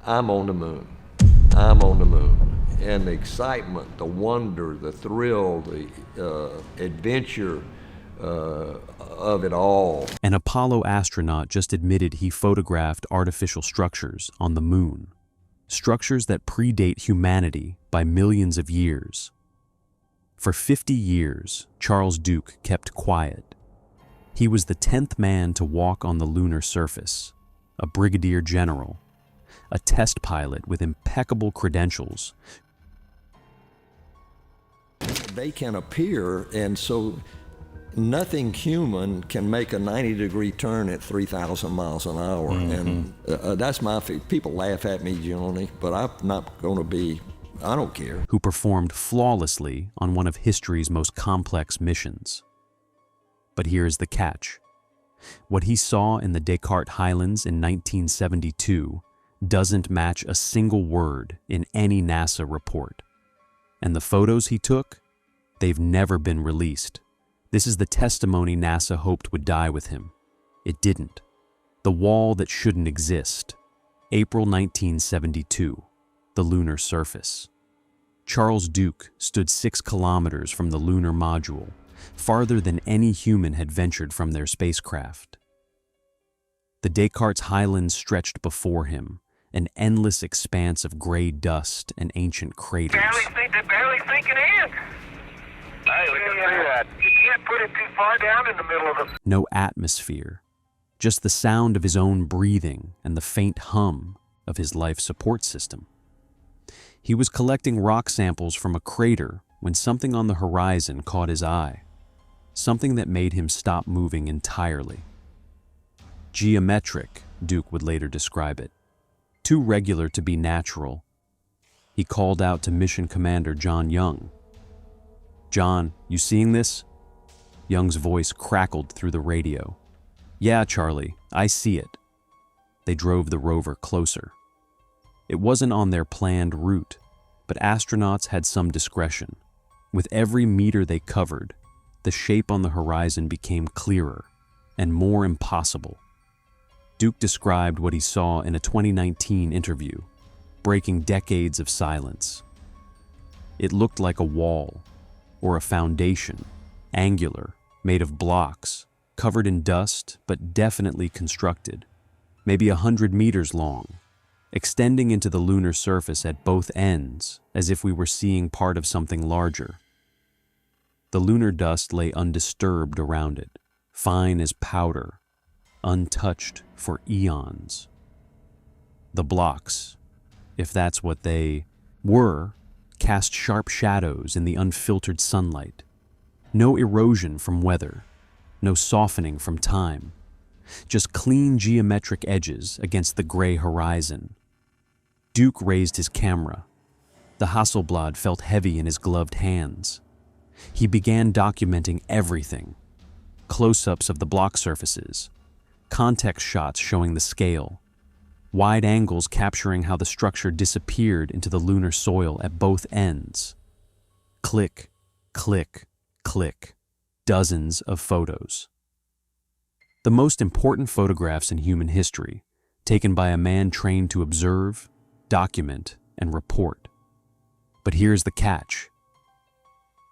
I'm on the moon. I'm on the moon. And the excitement, the wonder, the thrill, the adventure of it all. An Apollo astronaut just admitted he photographed artificial structures on the moon, structures that predate humanity by millions of years. For 50 years, Charles Duke kept quiet. He was the 10th man to walk on the lunar surface, a brigadier general, a test pilot with impeccable credentials. They can appear, and so nothing human can make a 90-degree turn at 3,000 miles an hour. And that's my people laugh at me generally, but I'm not going to be, I don't care. Who performed flawlessly on one of history's most complex missions. But here's the catch. What he saw in the Descartes Highlands in 1972 doesn't match a single word in any NASA report. And the photos he took, they've never been released. This is the testimony NASA hoped would die with him. It didn't. The wall that shouldn't exist. April 1972, the lunar surface. Charles Duke stood 6 kilometers from the lunar module, farther than any human had ventured from their spacecraft. The Descartes Highlands stretched before him, an endless expanse of gray dust and ancient craters. Barely sinking in. Hey, we can see that. You can't put it too far down in the middle of the... No atmosphere, just the sound of his own breathing and the faint hum of his life support system. He was collecting rock samples from a crater when something on the horizon caught his eye, something that made him stop moving entirely. Geometric, Duke would later describe it. Too regular to be natural. He called out to Mission Commander John Young. "John, you seeing this?" Young's voice crackled through the radio. "Yeah, Charlie, I see it." They drove the rover closer. It wasn't on their planned route, but astronauts had some discretion. With every meter they covered, the shape on the horizon became clearer and more impossible. Duke described what he saw in a 2019 interview, breaking decades of silence. It looked like a wall, or a foundation, angular, made of blocks, covered in dust but definitely constructed, maybe 100 meters long, extending into the lunar surface at both ends, as if we were seeing part of something larger. The lunar dust lay undisturbed around it, fine as powder, untouched for eons. The blocks, if that's what they were, cast sharp shadows in the unfiltered sunlight. No erosion from weather, no softening from time, just clean geometric edges against the gray horizon. Duke raised his camera. The Hasselblad felt heavy in his gloved hands. He began documenting everything. Close-ups of the block surfaces, context shots showing the scale, wide angles capturing how the structure disappeared into the lunar soil at both ends. Click, click, click. Dozens of photos. The most important photographs in human history, taken by a man trained to observe, document, and report. But here's the catch.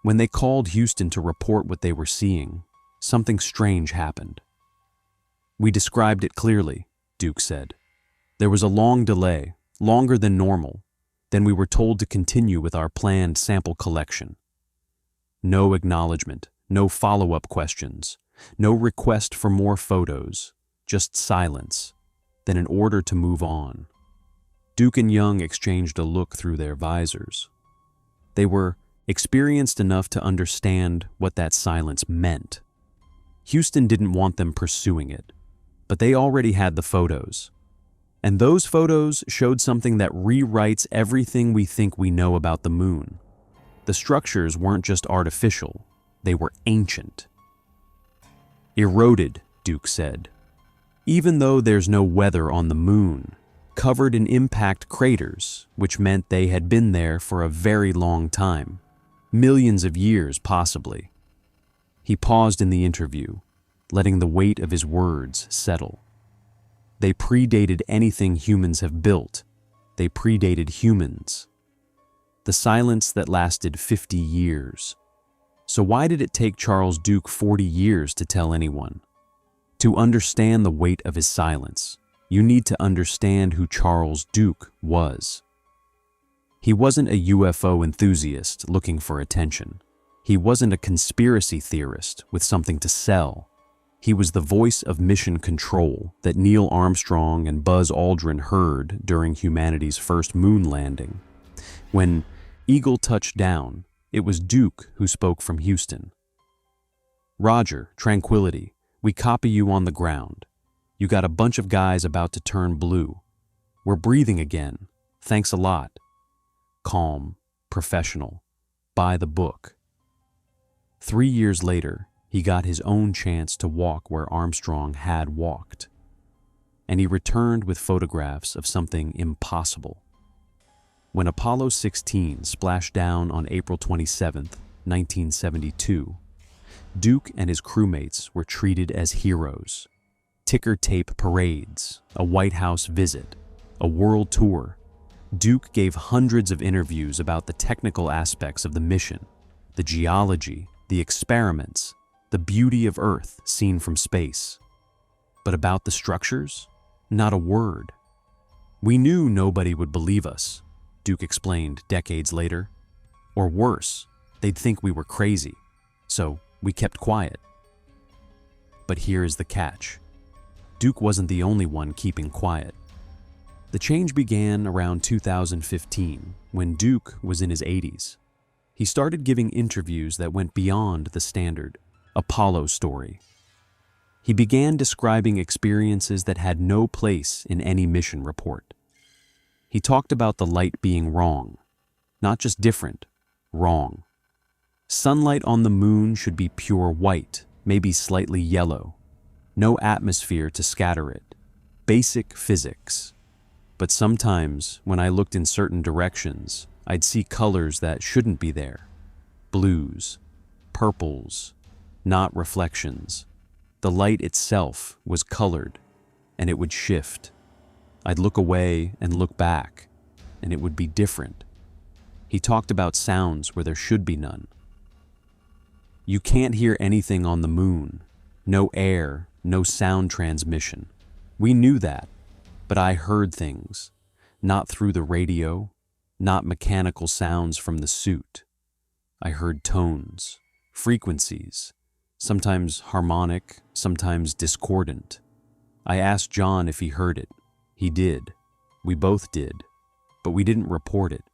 When they called Houston to report what they were seeing, something strange happened. "We described it clearly," Duke said. "There was a long delay, longer than normal. Then we were told to continue with our planned sample collection. No acknowledgement, no follow-up questions, no request for more photos, just silence, then an order to move on." Duke and Young exchanged a look through their visors. They were experienced enough to understand what that silence meant. Houston didn't want them pursuing it, but they already had the photos. And those photos showed something that rewrites everything we think we know about the moon. The structures weren't just artificial, they were ancient. "Eroded," Duke said. "Even though there's no weather on the moon, covered in impact craters, which meant they had been there for a very long time, millions of years possibly." He paused in the interview, letting the weight of his words settle. "They predated anything humans have built, they predated humans. The silence that lasted 50 years. So why did it take Charles Duke 40 years to tell anyone? To understand the weight of his silence, you need to understand who Charles Duke was. He wasn't a UFO enthusiast looking for attention. He wasn't a conspiracy theorist with something to sell. He was the voice of mission control that Neil Armstrong and Buzz Aldrin heard during humanity's first moon landing. When Eagle touched down, it was Duke who spoke from Houston. "Roger, tranquility. We copy you on the ground. You got a bunch of guys about to turn blue. We're breathing again. Thanks a lot." Calm, professional, by the book. 3 years later, he got his own chance to walk where Armstrong had walked. And he returned with photographs of something impossible. When Apollo 16 splashed down on April 27, 1972, Duke and his crewmates were treated as heroes. Ticker tape parades, a White House visit, a world tour. Duke gave hundreds of interviews about the technical aspects of the mission, the geology, the experiments, the beauty of Earth seen from space. But about the structures? Not a word. "We knew nobody would believe us," Duke explained decades later. "Or worse, they'd think we were crazy. So we kept quiet." But here is the catch. Duke wasn't the only one keeping quiet. The change began around 2015, when Duke was in his 80s. He started giving interviews that went beyond the standard Apollo story. He began describing experiences that had no place in any mission report. He talked about the light being wrong, not just different, wrong. Sunlight on the moon should be pure white, maybe slightly yellow. No atmosphere to scatter it. Basic physics. But sometimes, when I looked in certain directions, I'd see colors that shouldn't be there. Blues, purples, not reflections. The light itself was colored, and it would shift. I'd look away and look back, and it would be different. He talked about sounds where there should be none. You can't hear anything on the moon. No air, no sound transmission. We knew that, but I heard things. Not through the radio, not mechanical sounds from the suit. I heard tones, frequencies, sometimes harmonic, sometimes discordant. I asked John if he heard it. He did. We both did. But we didn't report it.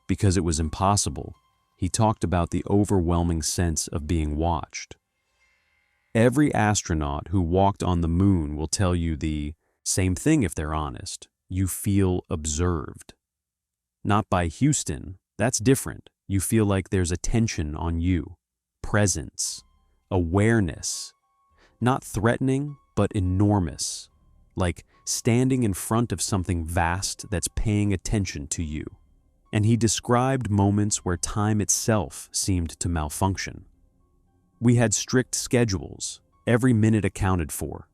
Because it was impossible. He talked about the overwhelming sense of being watched. Every astronaut who walked on the moon will tell you the same thing if they're honest. You feel observed. Not by Houston. That's different. You feel like there's attention on you. Presence. Awareness. Not threatening, but enormous. Like standing in front of something vast that's paying attention to you. And he described moments where time itself seemed to malfunction. We had strict schedules, every minute accounted for.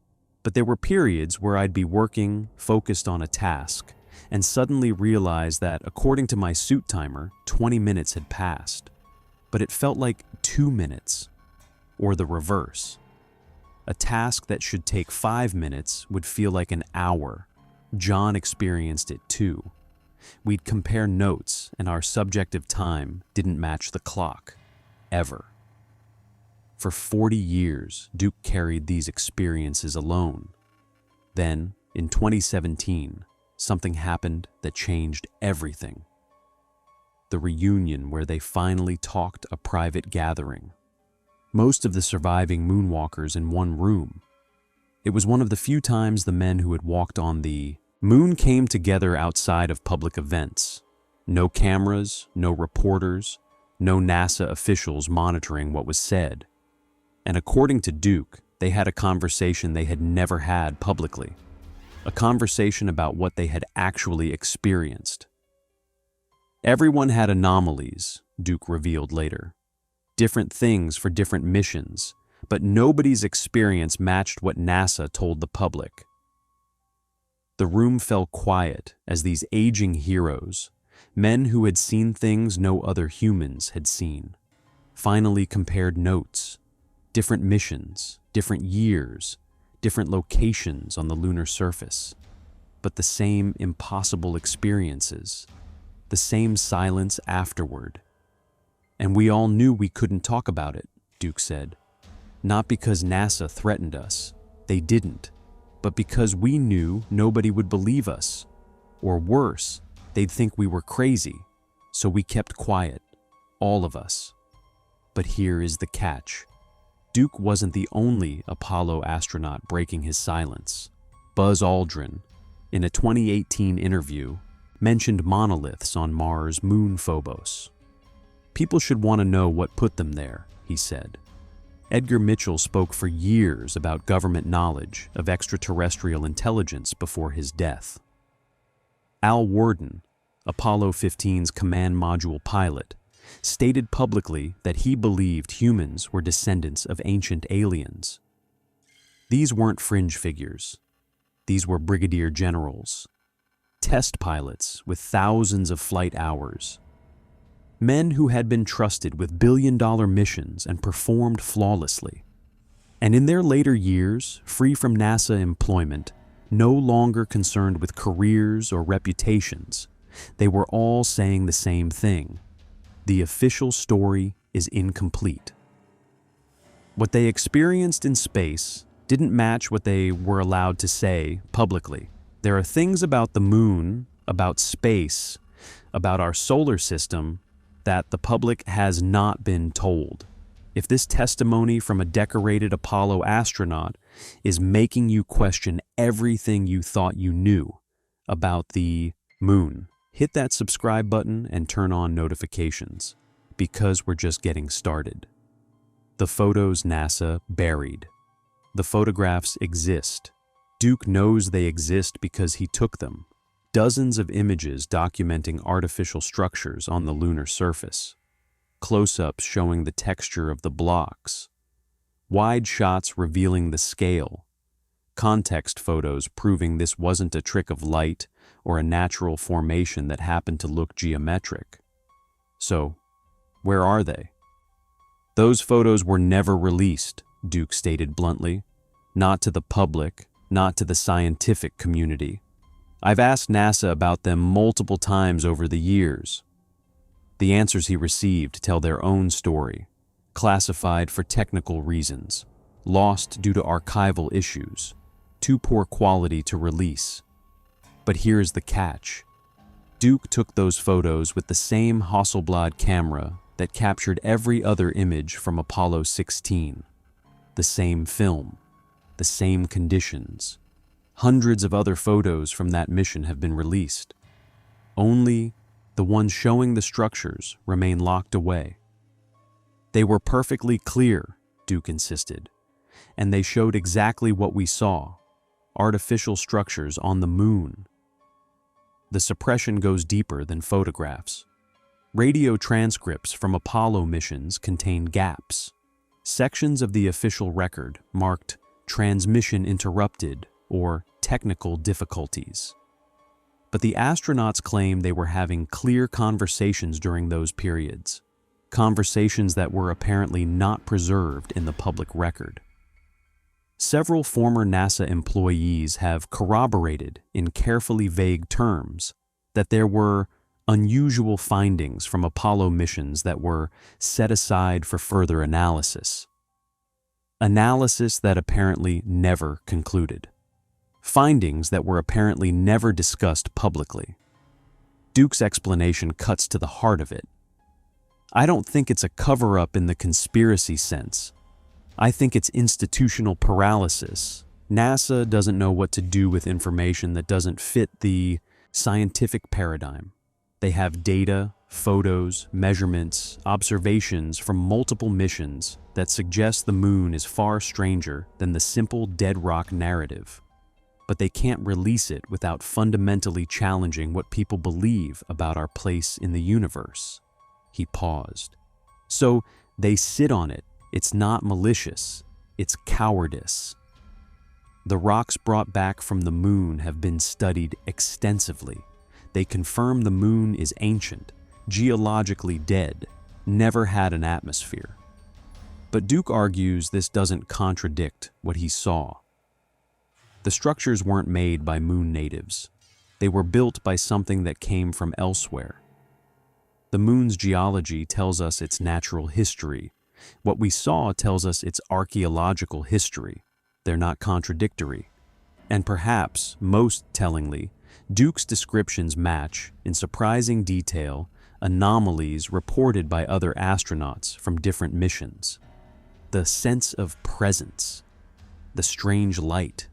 But there were periods where I'd be working, focused on a task, and suddenly realize that, according to my suit timer, 20 minutes had passed. But it felt like 2 minutes, or the reverse. A task that should take 5 minutes would feel like an hour. John experienced it too. We'd compare notes, and our subjective time didn't match the clock, ever. For 40 years, Duke carried these experiences alone. Then, in 2017, something happened that changed everything. The reunion where they finally talked, a private gathering. Most of the surviving moonwalkers in one room. It was one of the few times the men who had walked on the moon came together outside of public events. No cameras, no reporters, no NASA officials monitoring what was said. And according to Duke, they had a conversation they had never had publicly. A conversation about what they had actually experienced. Everyone had anomalies, Duke revealed later. Different things for different missions, but nobody's experience matched what NASA told the public. The room fell quiet as these aging heroes, men who had seen things no other humans had seen, finally compared notes, different missions, different years, different locations on the lunar surface, but the same impossible experiences, the same silence afterward. And we all knew we couldn't talk about it, Duke said. Not because NASA threatened us, they didn't, but because we knew nobody would believe us. Or worse, they'd think we were crazy, so we kept quiet, all of us. But here is the catch. Duke wasn't the only Apollo astronaut breaking his silence. Buzz Aldrin, in a 2018 interview, mentioned monoliths on Mars' moon Phobos. People should want to know what put them there, he said. Edgar Mitchell spoke for years about government knowledge of extraterrestrial intelligence before his death. Al Worden, Apollo 15's command module pilot, stated publicly that he believed humans were descendants of ancient aliens. These weren't fringe figures. These were brigadier generals, test pilots with thousands of flight hours, men who had been trusted with billion-dollar missions and performed flawlessly. And in their later years, free from NASA employment, no longer concerned with careers or reputations, they were all saying the same thing. The official story is incomplete. What they experienced in space didn't match what they were allowed to say publicly. There are things about the moon, about space, about our solar system that the public has not been told. If this testimony from a decorated Apollo astronaut is making you question everything you thought you knew about the moon, hit that subscribe button and turn on notifications, because we're just getting started. The photos NASA buried. The photographs exist. Duke knows they exist because he took them. Dozens of images documenting artificial structures on the lunar surface. Close-ups showing the texture of the blocks. Wide shots revealing the scale. Context photos proving this wasn't a trick of light or a natural formation that happened to look geometric. So, where are they? Those photos were never released, Duke stated bluntly. Not to the public, not to the scientific community. I've asked NASA about them multiple times over the years. The answers he received tell their own story, classified for technical reasons, lost due to archival issues, too poor quality to release. But here's the catch. Duke took those photos with the same Hasselblad camera that captured every other image from Apollo 16. The same film, the same conditions. Hundreds of other photos from that mission have been released. Only the ones showing the structures remain locked away. They were perfectly clear, Duke insisted, and they showed exactly what we saw, artificial structures on the moon. The suppression goes deeper than photographs. Radio transcripts from Apollo missions contain gaps, sections of the official record marked transmission interrupted or technical difficulties. But the astronauts claim they were having clear conversations during those periods, conversations that were apparently not preserved in the public record. Several former NASA employees have corroborated in carefully vague terms that there were unusual findings from Apollo missions that were set aside for further analysis. Analysis that apparently never concluded. Findings that were apparently never discussed publicly. Duke's explanation cuts to the heart of it. I don't think it's a cover-up in the conspiracy sense. I think it's institutional paralysis. NASA doesn't know what to do with information that doesn't fit the scientific paradigm. They have data, photos, measurements, observations from multiple missions that suggest the moon is far stranger than the simple dead rock narrative. But they can't release it without fundamentally challenging what people believe about our place in the universe. He paused. So they sit on it. It's not malicious. It's cowardice. The rocks brought back from the moon have been studied extensively. They confirm the moon is ancient, geologically dead, never had an atmosphere. But Duke argues this doesn't contradict what he saw. The structures weren't made by moon natives. They were built by something that came from elsewhere. The moon's geology tells us its natural history. What we saw tells us its archaeological history. They're not contradictory. And perhaps, most tellingly, Duke's descriptions match, in surprising detail, anomalies reported by other astronauts from different missions. The sense of presence, the strange light,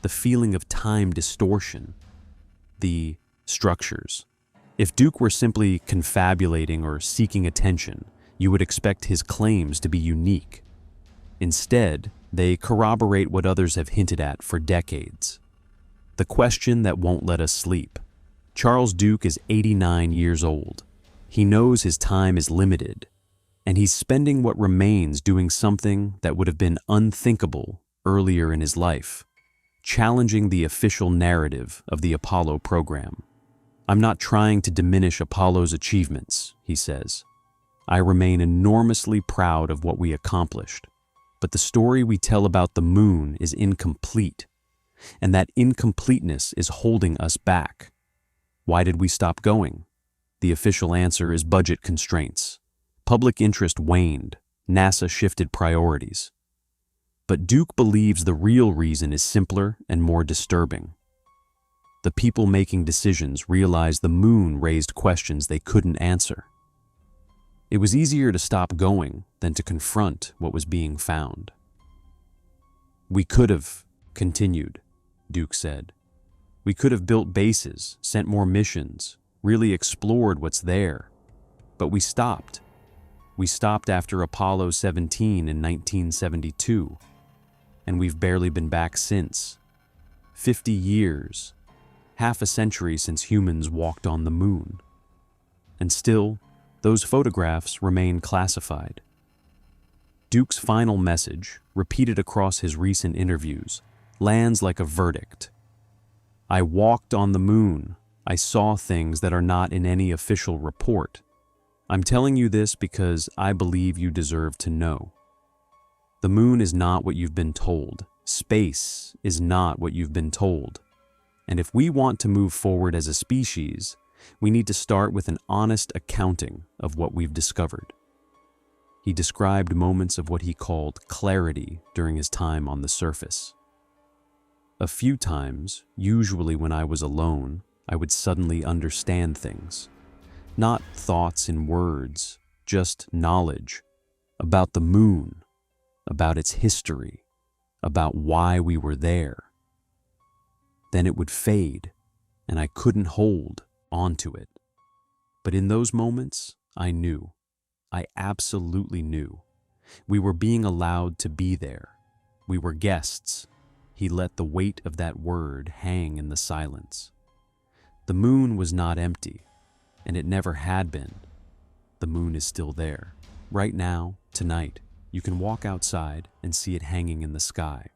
the feeling of time distortion, the structures. If Duke were simply confabulating or seeking attention, you would expect his claims to be unique. Instead, they corroborate what others have hinted at for decades. The question that won't let us sleep. Charles Duke is 89 years old. He knows his time is limited, and he's spending what remains doing something that would have been unthinkable earlier in his life, challenging the official narrative of the Apollo program. "I'm not trying to diminish Apollo's achievements," he says. "I remain enormously proud of what we accomplished. But the story we tell about the moon is incomplete, and that incompleteness is holding us back. Why did we stop going? The official answer is budget constraints. Public interest waned. NASA shifted priorities. But Duke believes the real reason is simpler and more disturbing. The people making decisions realized the moon raised questions they couldn't answer. It was easier to stop going than to confront what was being found. We could have continued, Duke said. We could have built bases, sent more missions, really explored what's there. But we stopped. We stopped after Apollo 17 in 1972, and we've barely been back since. 50 years, half a century since humans walked on the moon. And still, those photographs remain classified. Duke's final message, repeated across his recent interviews, lands like a verdict. I walked on the moon. I saw things that are not in any official report. I'm telling you this because I believe you deserve to know. The moon is not what you've been told. Space is not what you've been told. And if we want to move forward as a species, we need to start with an honest accounting of what we've discovered. He described moments of what he called clarity during his time on the surface. A few times, usually when I was alone, I would suddenly understand things. Not thoughts in words, just knowledge about the moon, about its history, about why we were there. Then it would fade, and I couldn't hold onto it. But in those moments, I knew. I absolutely knew. We were being allowed to be there. We were guests. He let the weight of that word hang in the silence. The moon was not empty, and it never had been. The moon is still there. Right now, tonight, you can walk outside and see it hanging in the sky.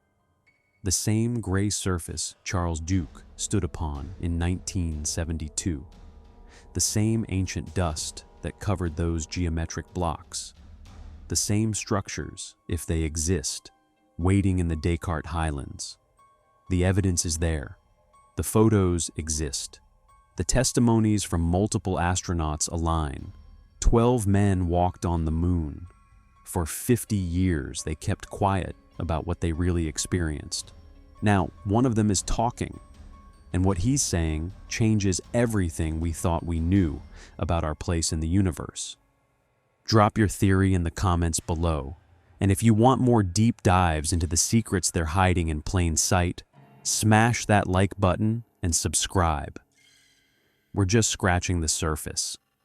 The same gray surface Charles Duke stood upon in 1972. The same ancient dust that covered those geometric blocks. The same structures, if they exist, waiting in the Descartes Highlands. The evidence is there. The photos exist. The testimonies from multiple astronauts align. 12 men walked on the moon. For 50 years, they kept quiet about what they really experienced. Now, one of them is talking, and what he's saying changes everything we thought we knew about our place in the universe. Drop your theory in the comments below, and if you want more deep dives into the secrets they're hiding in plain sight, smash that like button and subscribe. We're just scratching the surface.